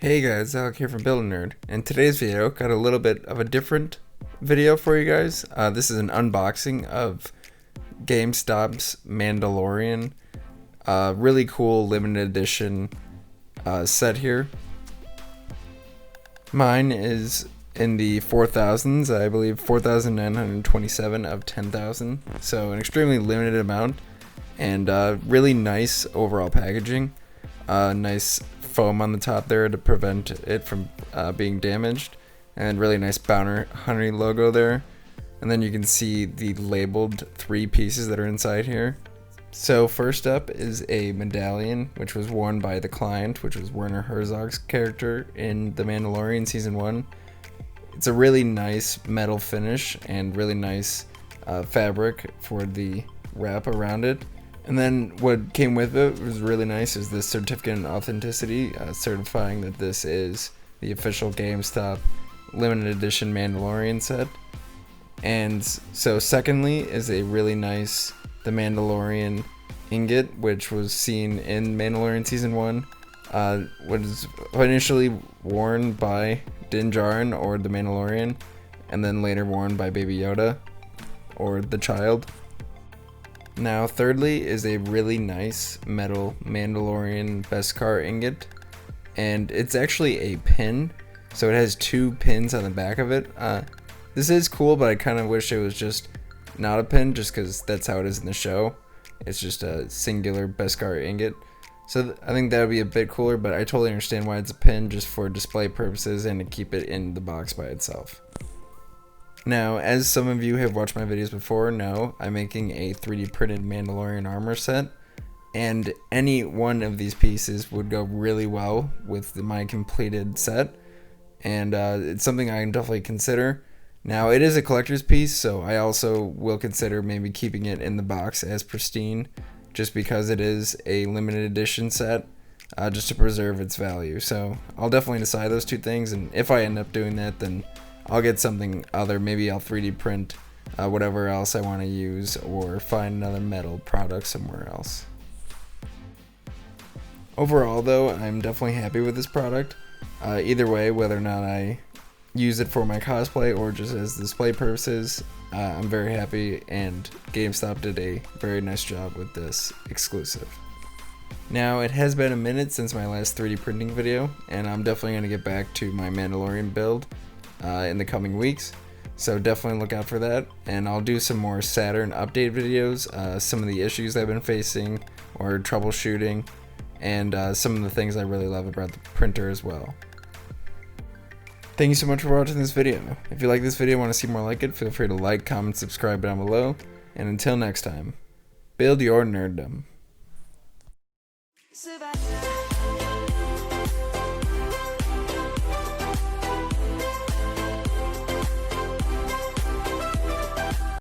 Hey guys, Alec here from Build a Nerd, and today's video got a little bit of a different video for you guys. This is an unboxing of Gamestop's Mandalorian, really cool limited edition set here. Mine is in the 4,000s, I believe 4,927 of 10,000, so an extremely limited amount, and really nice overall packaging. Nice foam on the top there to prevent it from being damaged, and really nice Bounty Hunter logo there. And then you can see the labeled 3 pieces that are inside here. So first up is a medallion, which was worn by the client, which was Werner Herzog's character in The Mandalorian Season 1. It's a really nice metal finish and really nice fabric for the wrap around it. And then what came with it was really nice is this certificate of authenticity, certifying that this is the official GameStop limited edition Mandalorian set. And so secondly is a really nice The Mandalorian ingot, which was seen in Mandalorian Season 1. Was initially worn by Din Djarin or the Mandalorian, and then later worn by Baby Yoda or the child. Now thirdly is a really nice metal Mandalorian Car Ingot, and it's actually a pin, so it has 2 pins on the back of it. This is cool, but I kind of wish it was just not a pin, just because that's how it is in the show. It's just a singular Car Ingot, so I think that would be a bit cooler, but I totally understand why it's a pin, just for display purposes and to keep it in the box by itself. Now, as some of you have watched my videos before know, I'm making a 3D printed Mandalorian armor set, and any one of these pieces would go really well with my completed set, and it's something I can definitely consider. Now, it is a collector's piece, so I also will consider maybe keeping it in the box as pristine, just because it is a limited edition set, just to preserve its value. So I'll definitely decide those 2 things, and if I end up doing that, then I'll get something other. Maybe I'll 3D print whatever else I want to use, or find another metal product somewhere else. Overall though, I'm definitely happy with this product. Either way, whether or not I use it for my cosplay or just as display purposes, I'm very happy, and GameStop did a very nice job with this exclusive. Now, it has been a minute since my last 3D printing video, and I'm definitely going to get back to my Mandalorian build in the coming weeks, so definitely look out for that. And I'll do some more Saturn update videos, some of the issues I've been facing or troubleshooting, and some of the things I really love about the printer as well. Thank you so much for watching this video. If you like this video and want to see more like it, feel free to like, comment, subscribe down below, and until next time, build your nerddom.